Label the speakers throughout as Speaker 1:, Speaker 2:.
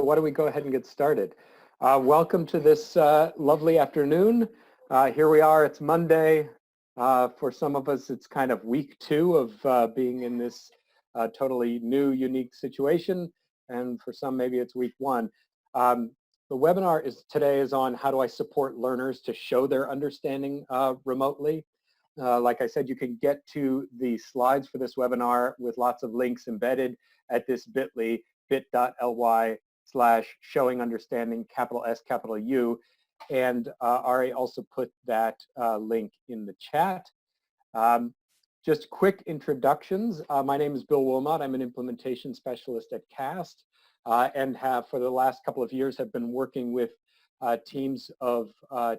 Speaker 1: why don't we go ahead and get started. Welcome to this lovely afternoon. Here we are, it's Monday. For some of us, it's kind of week 2 of being in this totally new, unique situation. And for some, maybe it's week 1. The webinar today is on how do I support learners to show their understanding remotely. Like I said, you can get to the slides for this webinar with lots of links embedded at this bit.ly/showing_understanding, capital S, capital U. And Ari also put that link in the chat. Just quick introductions. My name is Bill Wilmot. I'm an implementation specialist at CAST and have for the last couple of years have been working with teams of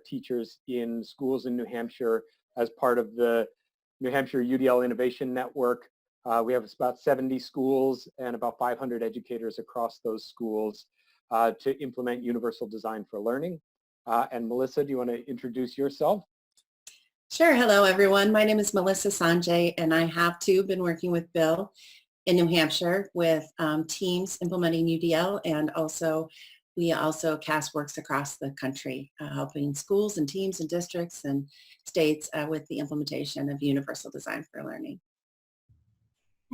Speaker 1: teachers in schools in New Hampshire as part of the New Hampshire UDL Innovation Network. We have about 70 schools and about 500 educators across those schools to implement universal design for learning. And Melissa, do you want to introduce yourself?
Speaker 2: Sure. Hello, everyone. My name is Melissa Sanjay, and I have too been working with Bill in New Hampshire with teams implementing UDL, and CAST works across the country, helping schools and teams and districts and states with the implementation of universal design for learning.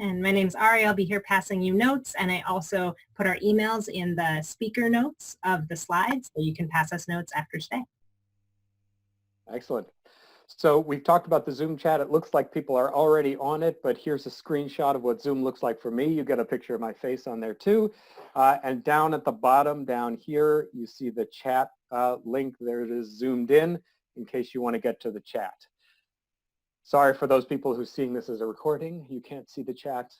Speaker 3: And my name's Ari. I'll be here passing you notes, and I also put our emails in the speaker notes of the slides, so you can pass us notes after today.
Speaker 1: Excellent. So we've talked about the Zoom chat. It looks like people are already on it, but here's a screenshot of what Zoom looks like for me. You get a picture of my face on there too. And down at the bottom, down here, you see the chat link. There it is zoomed in case you want to get to the chat. Sorry for those people who are seeing this as a recording. You can't see the chat.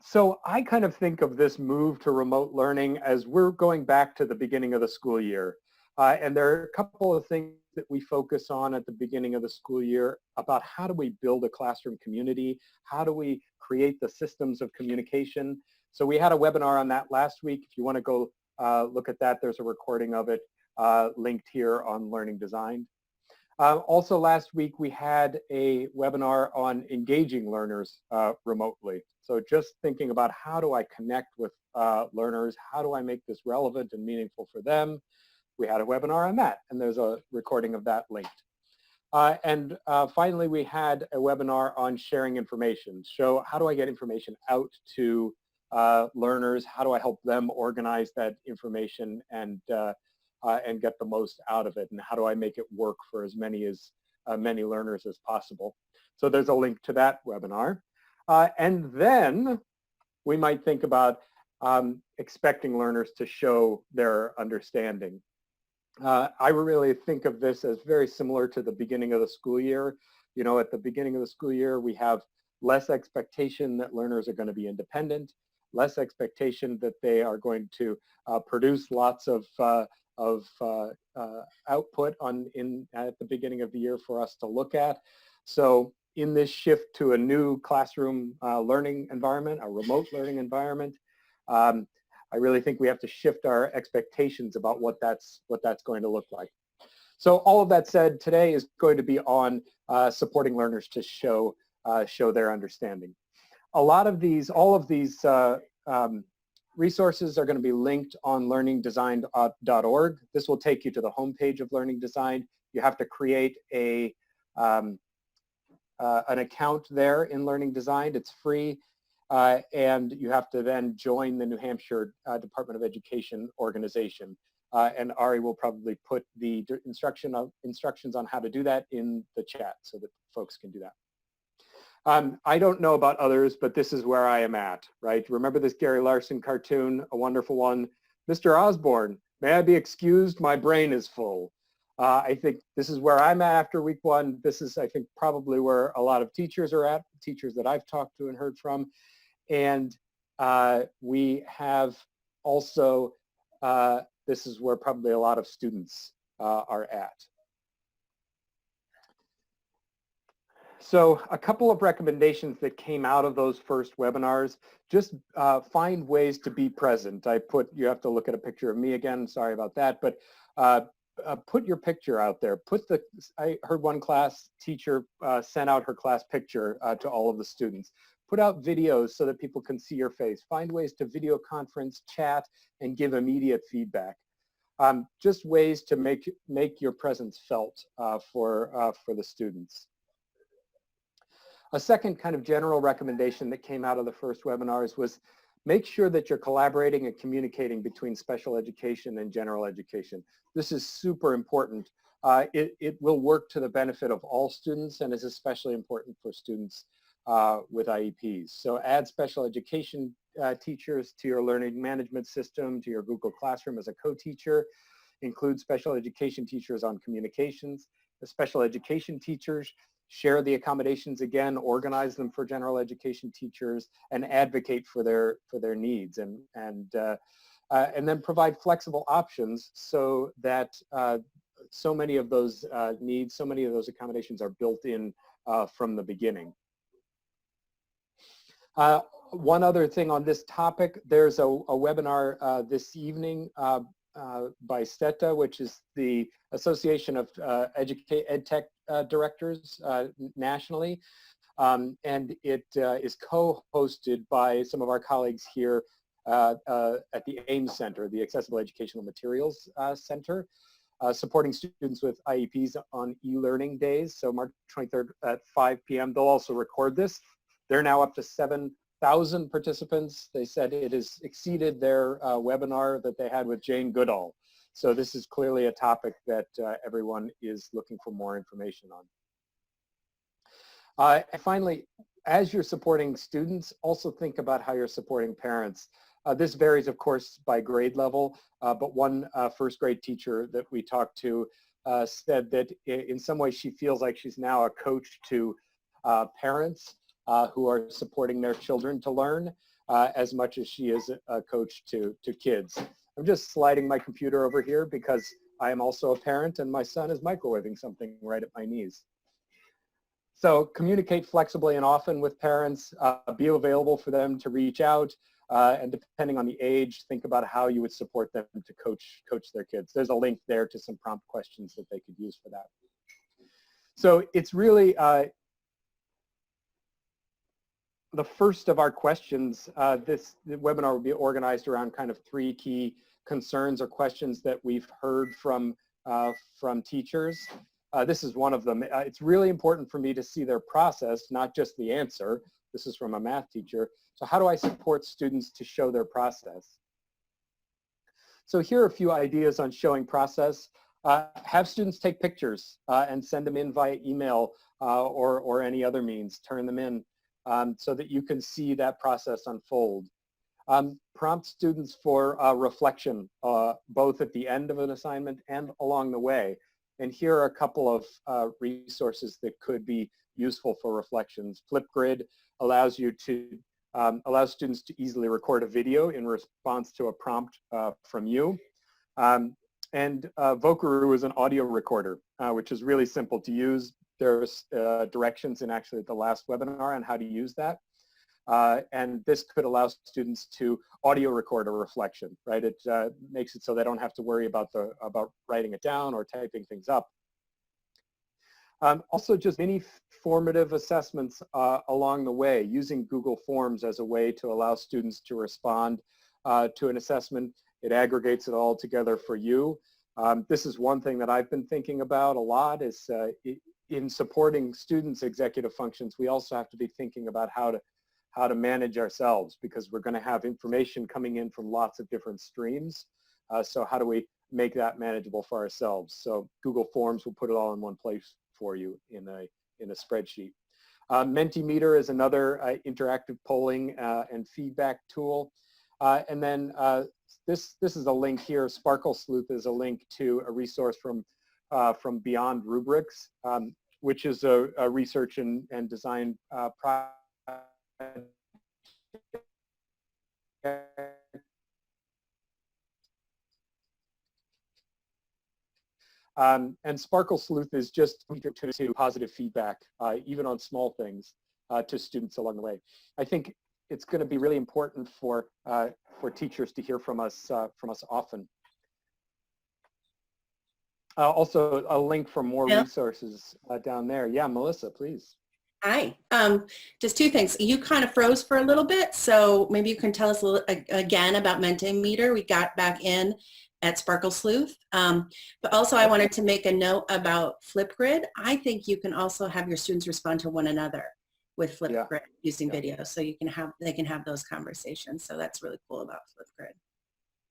Speaker 1: So I kind of think of this move to remote learning as we're going back to the beginning of the school year. And there are a couple of things that we focus on at the beginning of the school year about how do we build a classroom community? How do we create the systems of communication? So we had a webinar on that last week. If you want to go look at that, there's a recording of it linked here on Learning Design. Also last week, we had a webinar on engaging learners remotely. So just thinking about how do I connect with learners? How do I make this relevant and meaningful for them? We had a webinar on that, and there's a recording of that linked. And finally, we had a webinar on sharing information. So how do I get information out to learners? How do I help them organize that information and get the most out of it? And how do I make it work for as many learners as possible? So there's a link to that webinar. And then we might think about expecting learners to show their understanding. I really think of this as very similar to the beginning of the school year. You know, at the beginning of the school year, we have less expectation that learners are going to be independent, less expectation that they are going to produce lots of output at the beginning of the year for us to look at. So in this shift to a new classroom learning environment, a remote learning environment, I really think we have to shift our expectations about what that's going to look like. So all of that said, today is going to be on supporting learners to show their understanding. All of these resources are going to be linked on learningdesign.org. This will take you to the homepage of Learning Design. You have to create an account there in Learning Design. It's free. And you have to then join the New Hampshire Department of Education organization. And Ari will probably put the instructions on how to do that in the chat so that folks can do that. I don't know about others, but this is where I am at, right? Remember this Gary Larson cartoon, a wonderful one? Mr. Osborne, may I be excused? My brain is full. I think this is where I'm at after week 1. This is, I think, probably where a lot of teachers are at, teachers that I've talked to and heard from. And we have also, this is where probably a lot of students are at. So a couple of recommendations that came out of those first webinars, just find ways to be present. You have to look at a picture of me again, sorry about that, but put your picture out there. I heard one class teacher sent out her class picture to all of the students. Put out videos so that people can see your face. Find ways to video conference, chat, and give immediate feedback. Just ways to make your presence felt for the students. A second kind of general recommendation that came out of the first webinars was make sure that you're collaborating and communicating between special education and general education. This is super important. It will work to the benefit of all students and is especially important for students with IEPs. So add special education teachers to your learning management system, to your Google Classroom as a co-teacher. Include special education teachers on communications. The special education teachers share the accommodations again, organize them for general education teachers, and advocate for their needs, and then provide flexible options so that so many of those needs, so many of those accommodations are built in from the beginning. One other thing on this topic, there's a webinar this evening by STETA, which is the Association of EdTech Directors nationally. And it is co-hosted by some of our colleagues here at the AIMS Center, the Accessible Educational Materials Center, supporting students with IEPs on e-learning days. So March 23rd at 5 p.m. They'll also record this. They're now up to 7,000 participants. They said it has exceeded their webinar that they had with Jane Goodall. So this is clearly a topic that everyone is looking for more information on. And finally, as you're supporting students, also think about how you're supporting parents. This varies, of course, by grade level, but one first grade teacher that we talked to said that in some ways she feels like she's now a coach to parents who are supporting their children to learn as much as she is a coach to kids. I'm just sliding my computer over here because I am also a parent and my son is microwaving something right at my knees. So communicate flexibly and often with parents, be available for them to reach out, and depending on the age, think about how you would support them to coach their kids. There's a link there to some prompt questions that they could use for that. So it's really the first of our questions. This webinar will be organized around kind of 3 key concerns or questions that we've heard from teachers. This is one of them. It's really important for me to see their process, not just the answer. This is from a math teacher. So how do I support students to show their process? So here are a few ideas on showing process. Have students take pictures and send them in via email or any other means. Turn them in so that you can see that process unfold. Prompt students for reflection, both at the end of an assignment and along the way. And here are a couple of resources that could be useful for reflections. Flipgrid allows you to allow students to easily record a video in response to a prompt from you. And Vocaroo is an audio recorder, which is really simple to use. There's directions in actually the last webinar on how to use that. And this could allow students to audio record a reflection, right? It makes it so they don't have to worry about writing it down or typing things up. Also, just many formative assessments along the way, using Google Forms as a way to allow students to respond to an assessment. It aggregates it all together for you. This is one thing that I've been thinking about a lot is in supporting students' executive functions, we also have to be thinking about how to manage ourselves, because we're going to have information coming in from lots of different streams. So how do we make that manageable for ourselves? So Google Forms will put it all in one place for you in a spreadsheet. Mentimeter is another interactive polling and feedback tool. And then this is a link here. Sparkle Sleuth is a link to a resource from Beyond Rubrics, which is a research and design project. And Sparkle Sleuth is just to positive feedback, even on small things, to students along the way. I think it's going to be really important for teachers to hear from us often. Also, a link for more resources down there. Yeah, Melissa, please.
Speaker 2: Hi. Just two things. You kind of froze for a little bit, so maybe you can tell us a little, again about Mentimeter. We got back in at Sparkle Sleuth. But also I wanted to make a note about Flipgrid. I think you can also have your students respond to one another with Flipgrid using video, so they can have those conversations. So that's really cool about Flipgrid.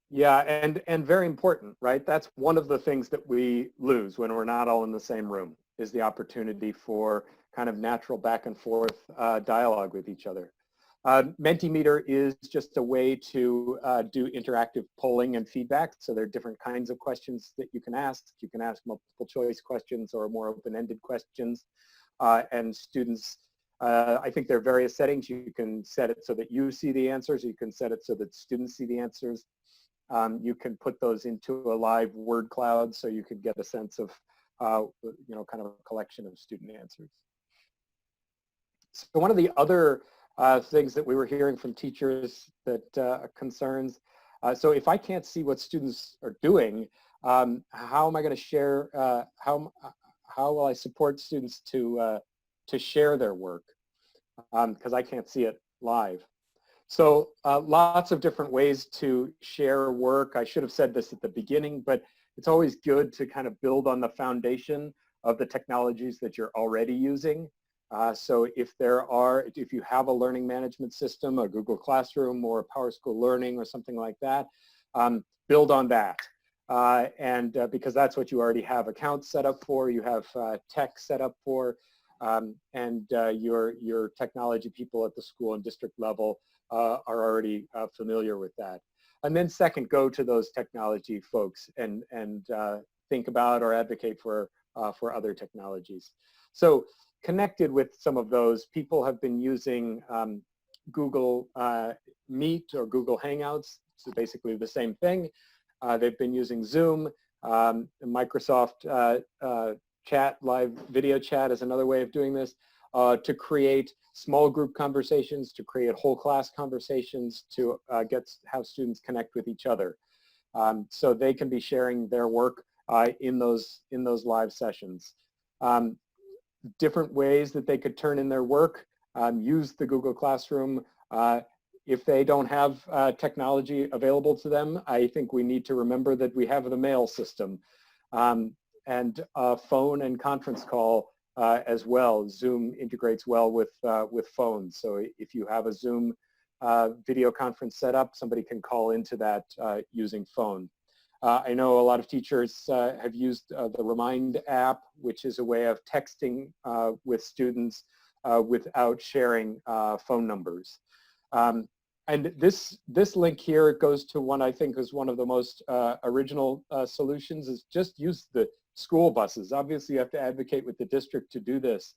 Speaker 1: Yeah, and very important, right? That's one of the things that we lose when we're not all in the same room, is the opportunity for kind of natural back and forth dialogue with each other. Mentimeter is just a way to do interactive polling and feedback. So there are different kinds of questions that you can ask. You can ask multiple choice questions or more open-ended questions. And students, I think there are various settings. You can set it so that you see the answers. You can set it so that students see the answers. You can put those into a live word cloud so you can get a sense of, kind of a collection of student answers. So one of the other things that we were hearing from teachers that concerns, so if I can't see what students are doing, how am I going to share, how will I support students to share their work? Because I can't see it live. So lots of different ways to share work. I should have said this at the beginning, but it's always good to kind of build on the foundation of the technologies that you're already using. So if you have a learning management system, a Google Classroom or PowerSchool Learning or something like that, build on that. Because that's what you already have accounts set up for, you have tech set up for, and your technology people at the school and district level are already familiar with that. And then second, go to those technology folks and think about or advocate for other technologies. So connected with some of those, people have been using Google Meet or Google Hangouts, so basically the same thing. They've been using Zoom, Microsoft Chat, live video chat is another way of doing this, to create small group conversations, to create whole class conversations, to have students connect with each other. So they can be sharing their work in those live sessions. Different ways that they could turn in their work, use the Google Classroom. If they don't have technology available to them, I think we need to remember that we have the mail system and phone and conference call as well. Zoom integrates well with phones. So if you have a Zoom video conference set up, somebody can call into that using phone. I know a lot of teachers have used the Remind app, which is a way of texting with students without sharing phone numbers. And this link here goes to one I think is one of the most original solutions, is just use the school buses. Obviously you have to advocate with the district to do this,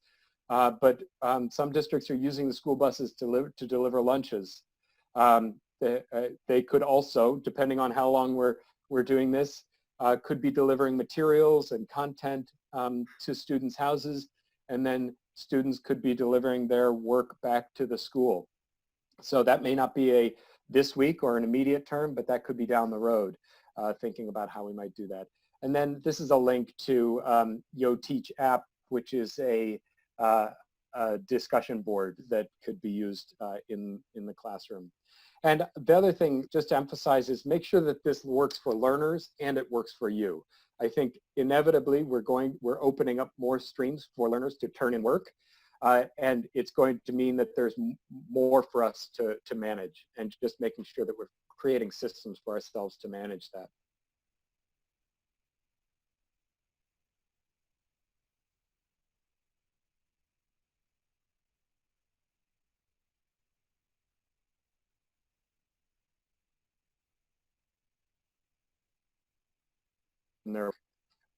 Speaker 1: but some districts are using the school buses to deliver lunches. They could also, depending on how long we're doing this, could be delivering materials and content to students' houses, and then students could be delivering their work back to the school. So that may not be a this week or an immediate term, but that could be down the road, thinking about how we might do that. And then this is a link to YoTeach app, which is a discussion board that could be used in the classroom. And the other thing, just to emphasize, is make sure that this works for learners and it works for you. I think inevitably we're opening up more streams for learners to turn in work, and it's going to mean that there's more for us to manage, and just making sure that we're creating systems for ourselves to manage that.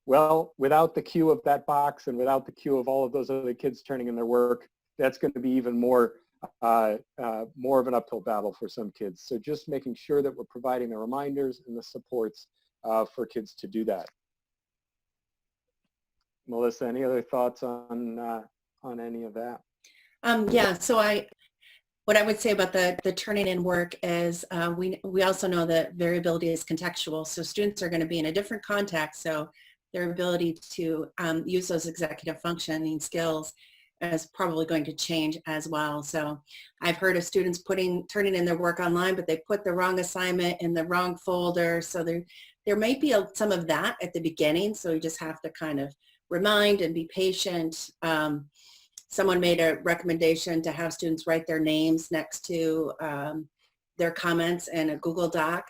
Speaker 1: Well, without the queue of that box and without the queue of all of those other kids turning in their work, that's going to be even more of an uphill battle for some kids. So just making sure that we're providing the reminders and the supports for kids to do that. Melissa, any other thoughts on any of that?
Speaker 2: Yeah, so what I would say about the turning in work is we also know that variability is contextual. So students are going to be in a different context. So their ability to use those executive functioning skills is probably going to change as well. So I've heard of students turning in their work online, but they put the wrong assignment in the wrong folder. So there might be some of that at the beginning. So you just have to kind of remind and be patient. Someone made a recommendation to have students write their names next to their comments in a Google Doc,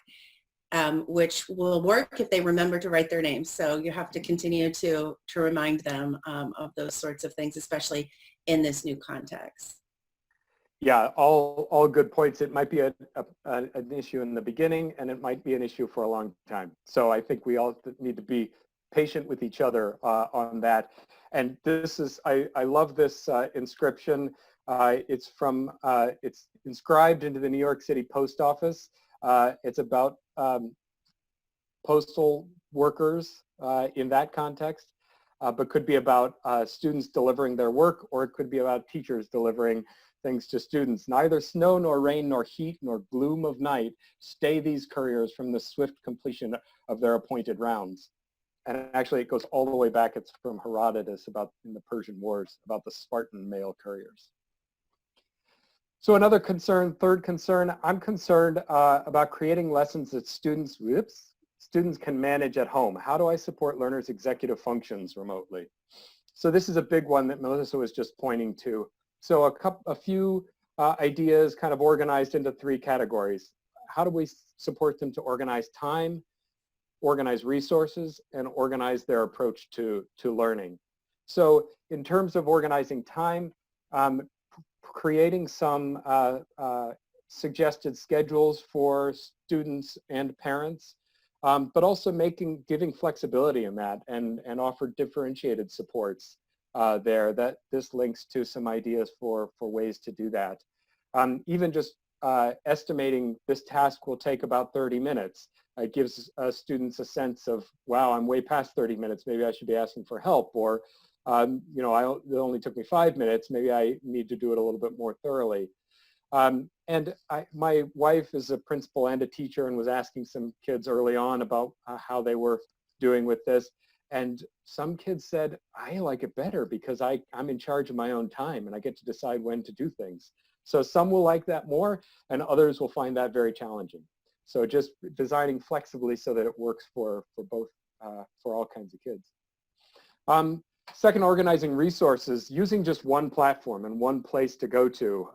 Speaker 2: which will work if they remember to write their names. So you have to continue to remind them of those sorts of things, especially in this new context.
Speaker 1: Yeah, all good points. It might be an issue in the beginning, and it might be an issue for a long time. So I think we all need to be patient with each other on that. And this is, I love this inscription. It's inscribed into the New York City Post Office. It's about postal workers in that context, but could be about students delivering their work, or it could be about teachers delivering things to students. Neither snow nor rain nor heat nor gloom of night stay these couriers from the swift completion of their appointed rounds. And actually it goes all the way back. It's from Herodotus about in the Persian Wars about the Spartan mail couriers. So another concern, third concern, I'm concerned about creating lessons that students can manage at home. How do I support learners' executive functions remotely? So this is a big one that Melissa was just pointing to. So a few ideas kind of organized into three categories. How do we support them to organize time, organize resources, and organize their approach to learning? So in terms of organizing time, creating some suggested schedules for students and parents, but also giving flexibility in that and offer differentiated supports there. That this links to some ideas for ways to do that. Even just estimating this task will take about 30 minutes. It gives students a sense of, wow, I'm way past 30 minutes. Maybe I should be asking for help. Or, you know, it only took me 5 minutes. Maybe I need to do it a little bit more thoroughly. And my wife is a principal and a teacher and was asking some kids early on about how they were doing with this. And some kids said, I like it better because I'm in charge of my own time and I get to decide when to do things. So some will like that more and others will find that very challenging. So just designing flexibly so that it works for both, for all kinds of kids. Second, organizing resources, using just one platform and one place to go to.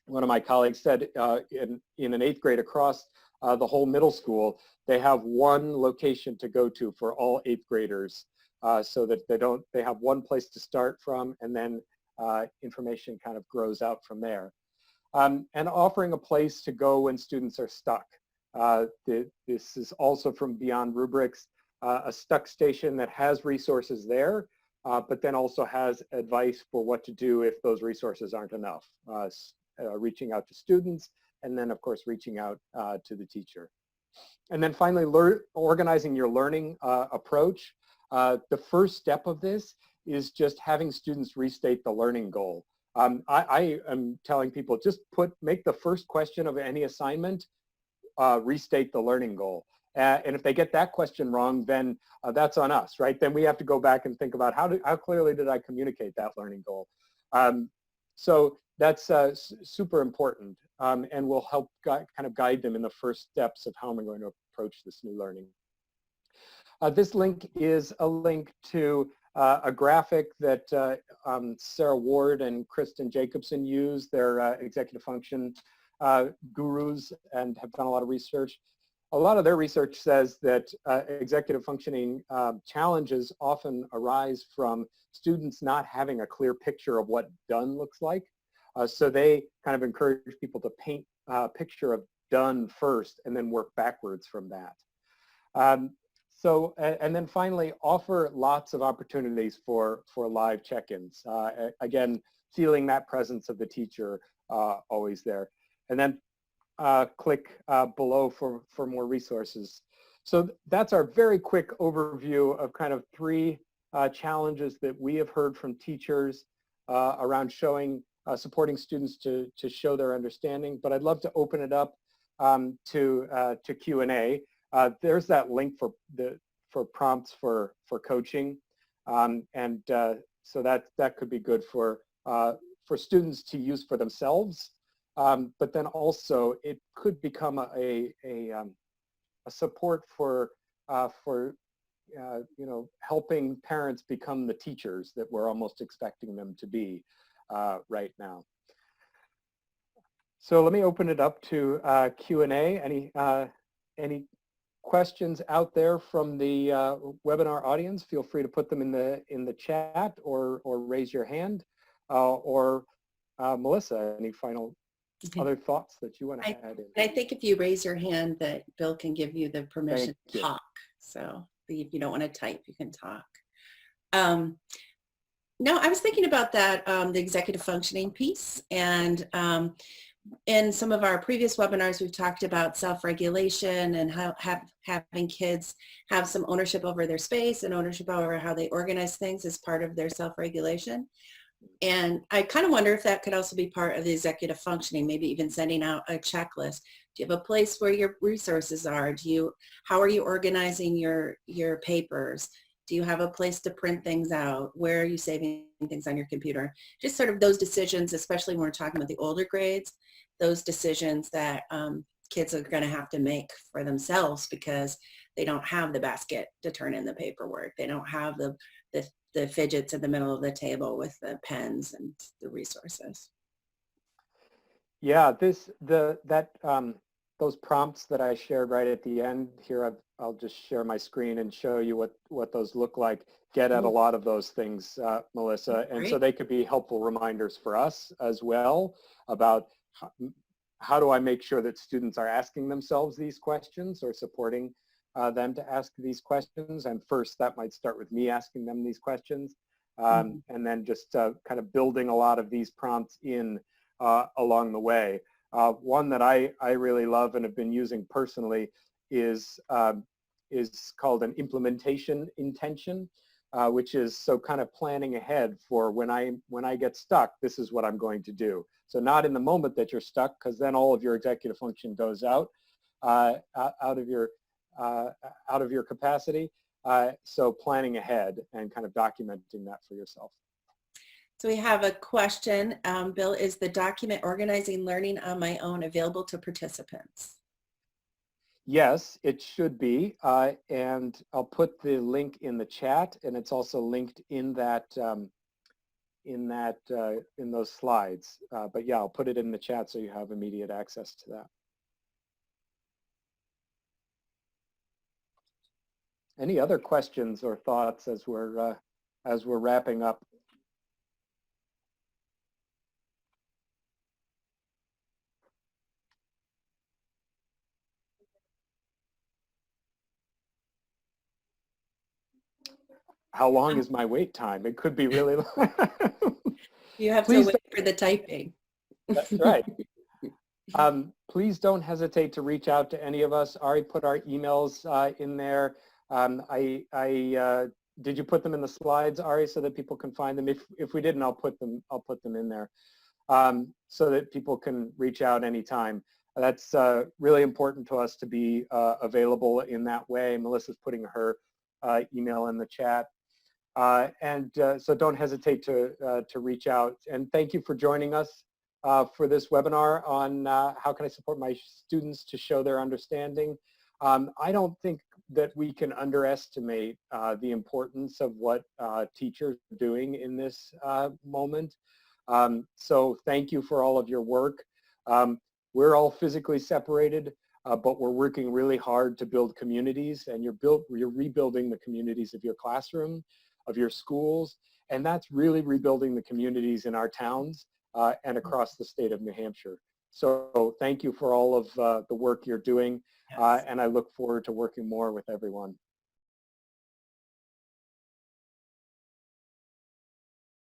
Speaker 1: One of my colleagues said in an 8th grade across the whole middle school, they have one location to go to for all 8th graders so that they have one place to start from, and then information kind of grows out from there. And offering a place to go when students are stuck. This is also from Beyond Rubrics, a stuck station that has resources there, but then also has advice for what to do if those resources aren't enough. Reaching out to students, and then of course reaching out to the teacher. And then finally, organizing your learning approach. The first step of this is just having students restate the learning goal. I am telling people just make the first question of any assignment, restate the learning goal. And if they get that question wrong, then that's on us, right? Then we have to go back and think about how clearly did I communicate that learning goal. So that's super important and will help kind of guide them in the first steps of how I'm going to approach this new learning. This link is a link to a graphic that Sarah Ward and Kristen Jacobson use. They're executive function gurus and have done a lot of research. A lot of their research says that executive functioning challenges often arise from students not having a clear picture of what done looks like. So they kind of encourage people to paint a picture of done first and then work backwards from that. And then finally, offer lots of opportunities for live check-ins. Again, feeling that presence of the teacher always there. And then click below for more resources. So that's our very quick overview of kind of 3 challenges that we have heard from teachers around supporting students to show their understanding. But I'd love to open it up to Q&A. There's that link for prompts for coaching. And so that could be good for students to use for themselves. But then also it could become a support for helping parents become the teachers that we're almost expecting them to be right now. So let me open it up to Q&A. Any questions out there from the webinar audience? Feel free to put them in the chat or raise your hand. Or Melissa, any final other thoughts that you want to add in?
Speaker 2: I think if you raise your hand, that Bill can give you the permission to talk. So if you don't want to type, you can talk. No, I was thinking about that, the executive functioning piece. And in some of our previous webinars, we've talked about self-regulation and how having kids have some ownership over their space and ownership over how they organize things as part of their self-regulation. And I kind of wonder if that could also be part of the executive functioning, maybe even sending out a checklist. Do you have a place where your resources are? How are you organizing your papers? Do you have a place to print things out? Where are you saving things on your computer? Just sort of those decisions, especially when we're talking about the older grades, those decisions that kids are going to have to make for themselves because they don't have the basket to turn in the paperwork. They don't have the fidgets in the middle of the table with the pens and the resources.
Speaker 1: Yeah, those prompts that I shared right at the end here, I'll just share my screen and show you what those look like, get at a lot of those things, Melissa. And so they could be helpful reminders for us as well about how do I make sure that students are asking themselves these questions or supporting them to ask these questions. And first, that might start with me asking them these questions. And then just kind of building a lot of these prompts in along the way. One that I really love and have been using personally is called an implementation intention, which is so kind of planning ahead for when I get stuck, this is what I'm going to do. So not in the moment that you're stuck, because then all of your executive function goes out of your capacity. So planning ahead and kind of documenting that for yourself.
Speaker 2: So we have a question, Bill, is the document Organizing Learning on My Own available to participants?
Speaker 1: Yes, it should be, and I'll put the link in the chat, and it's also linked in those slides. But yeah, I'll put it in the chat so you have immediate access to that. Any other questions or thoughts as we're wrapping up? How long is my wait time? It could be really long.
Speaker 2: You have to wait for the typing.
Speaker 1: That's right. Please don't hesitate to reach out to any of us. Ari put our emails in there. Did you put them in the slides, Ari, so that people can find them? If we didn't, I'll put them in there so that people can reach out anytime. That's really important to us to be available in that way. Melissa's putting her email in the chat. So don't hesitate to reach out. And thank you for joining us for this webinar on how can I support my students to show their understanding. I don't think that we can underestimate the importance of what teachers are doing in this moment. So thank you for all of your work. We're all physically separated, but we're working really hard to build communities, and you're rebuilding the communities of your classroom, of your schools, and that's really rebuilding the communities in our towns and across the state of New Hampshire. So thank you for all of the work you're doing, and I look forward to working more with everyone.